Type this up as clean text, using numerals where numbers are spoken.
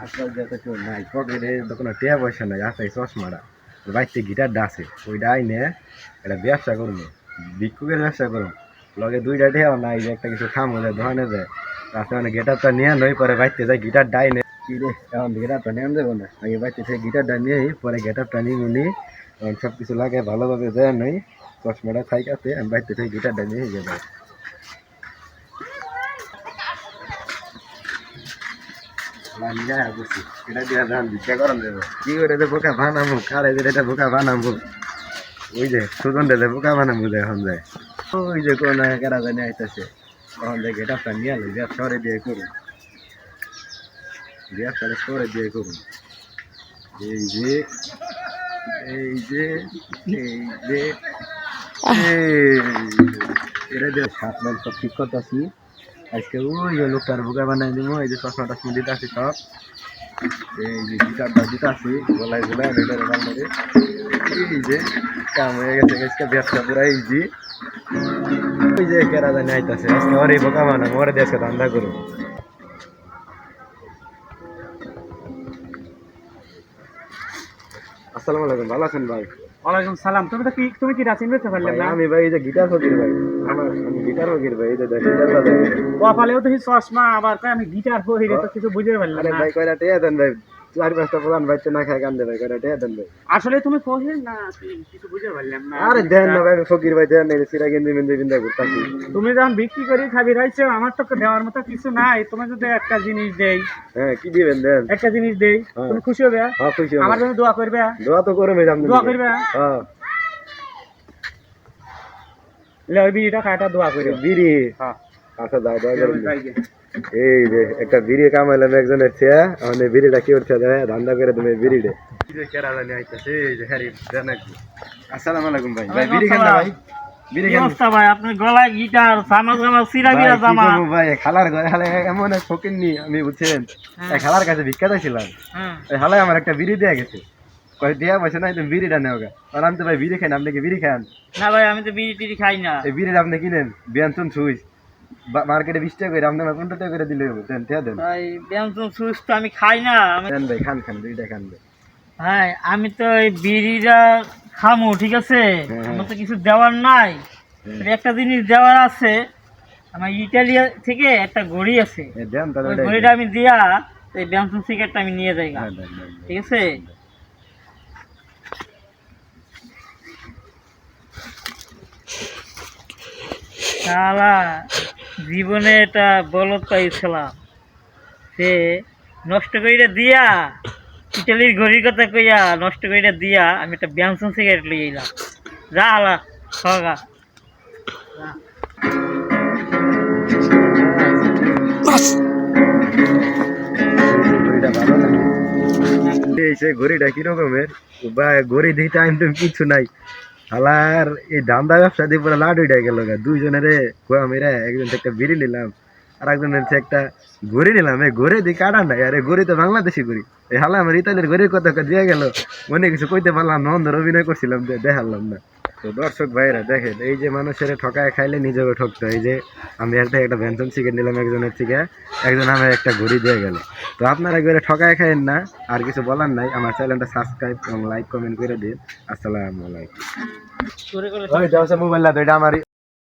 আপনার যাতে কেউ নাই পকেটে কোনো টিয়া পয়সা নাই আছে চশমাটা বাইতে গিটারটা আছে ওইটা আইনে এটা ব্যবসা করবো ভিক্ষুকের ব্যবসা করবো লগে দুইটা টিয়াও নাই যে একটা কিছু খামো যায় ধরনে যায় তারপরে মানে গিটারটা নিয়ে নই পরে বাইতে যায় গিটার ডাইনে কি রে এখন গিটারটা নিয়ে দেবো না আগে বাইতে থেকে গিটারটা নিয়েই পরে গিটারটা নিয়ে উনি সব কিছু লাগে ভালোভাবে দেয় নই চশমাটা খাই আছে আমি বাইতে থেকে গিটারটা নিয়ে যাবো এটা দিয়ে ধান ভিক্ষা করান দেবো কি করে দে বোকা বানাবো কারে এটা বোকা বানাবো ওই যে সুজন দে বোকা বানাবো এখন যায় ওই যে কোন কেরা জানি আইতেছে তখন দেখে এটা নিয়ে আলো বিয়ার সরে দিয়ে করুন বিয়ার সরে সরে দিয়ে করুন এই যে এই যে এই যে এটা দিয়ে সাত মান সব ঠিক করতেছি আজকে ওই লোকটার বোকা বানাই দিব এই যে চশমাটা দিতে আসি সব এই যে গিটারটা দিতে আসি গলায় গলায় এই যে কাম হয়ে গেছে আজকে ব্যবসা পুরা ইজি ওই যে কেরা জানি আইতাছে আজকে ওর এই বোকা বানা মোরে দেশকে ধান্দা করো আসসালামু আলাইকুম ভালো আছেন ভাই ওয়ালাইকুম সালাম। তুমি কি রাসিন বেচতে পারলে না? আমি ভাই এই যে গিটার ফকির ভাই আমি গিটার ফকির ভাই এই যে গিটার বাজাই কপালেও তো চশমা আবার কয় আমি গিটার ফকির তো কিছু বুঝতে পারলাম আরে না। ভাই কয়টা টিয়া দেন ভাই 4-5টা প্রধান ভাই না খায় কান্দে ভাই কয়টা টিয়া দেন ভাই আসলে তুমি ফকির না কিছু বুঝতে পারলাম না। আরে দেন না ভাই ফকির ভাই দেন না সিরা গেন্দি মেন্দি বিন্দা ঘুরতাছি তুমি যখন বিক্রি করি খাবি রাইছো আমার তো দেওয়ার মতো কিছু নাই। তোমার যদি একটা জিনিস দেই, হ্যাঁ কি দিবেন দেন একটা জিনিস দেই তুমি খুশি হবে? হ্যাঁ খুশি আমার জন্য দোয়া করবে? দোয়া তো করবে আপনি দোয়া করবে? হ্যাঁ লে ওই বিড়িটা খাটা দোয়া করবে। বিড়ি হ্যাঁ আচ্ছা দাও দোয়া করুন এই যে একটা বিড়ি কামাইলাম একজনের চেয়ে এখন এই বিড়িটা কি করছে ধান্দা করে তুমি বিড়িটা কেরা জানি আইতাছে এই যে হ্যারি দেন একটু আসসালামু আলাইকুম ভাই ভাই বিড়ি খান না ভাই বিড়ি খান অবস্থা ভাই আপনার গলায় গিটার জামা সিরা বিরা জামা ভাই খালার ঘরে হালে এমন এক ফকিরনি আমি বুঝছেন এই খালার কাছে ভিক্ষা চাইছিলাম এই হালে আমার একটা বিড়ি দেয়া গেছে কয় দিয়া বসে না তুমি বিড়িটা নেও গা আর আমি তো ভাই বিড়ি খাই না আপনি কি বিড়ি খান না ভাই আমি তো বিড়ি টিড়ি খাই না। এই বিড়িটা আপনি কিনেন বিয়ান্তন সুইচ মার্কেটে 20 টাকা করে আপনি 15 টাকা করে দিলে দেন টিয়া দেন ভাই বিয়ান্তন সুইচ তো আমি খাই না। দেন ভাই খান খান বিড়িটা খান ভাই ভাই আমি তো এই বিড়িটা খামু ঠিক আছে, হ্যাঁ। আমার তো কিছু দেওয়ার নাই। একটা জিনিস দেওয়ার আছে, আমার ইটালিয়া থেকে একটা ঘড়ি আছে, দেন তাহলে ওই ঘড়িটা আমি দিয়া এই বিয়ান্তন সিগারেটটা আমি নিয়ে যাই গা। ঠিক আছে শালা জীবনে এটা বলত পাইছিলাম সে নষ্ট কইরা দিয়া ইটালির ঘড়ির কথা কইয়া নষ্ট কইরা দিয়া আমি একটা ব্যানসন সিগারেট লইয়া এলাম। যা হালা সগা ঘড়িটা কিরকমের ঘড়ি দিয়ে টাইম টাইম কিছু নাই হালার এই ধান্দা ব্যবসা দিয়ে পুরো লাড উঠে গেল দুইজনের মেরা একজন একটা বিড়ি নিলাম আর একজনের একটা ঘড়ি নিলাম এই ঘড়ি দিয়ে কাটা নাই আর এই ঘড়ি তো বাংলাদেশি ঘড়ি এই হালা আমার ইতালির ঘড়ির কথা দিয়ে গেল মনে কিছু কইতে পারলাম না অন্ধর অভিনয় করছিলাম দেখালাম না। তো দর্শক ভাইরা দেখেন এই যে মানুষের ঠকায় খাইলে নিজেকে ঠকতো এই যে আমি এর থেকে একটা ব্যঞ্জন চিকেন নিলাম একজনের থেকে একজন আমার একটা ঘড়ি দিয়ে গেল। তো আপনারা একবারে ঠকায় খাইেন না আর কিছু বলার নাই আমার চ্যানেলটা সাবস্ক্রাইব এবং লাইক কমেন্ট করে দিন। আসসালামু আলাইকুম। মোবাইল এটা আমার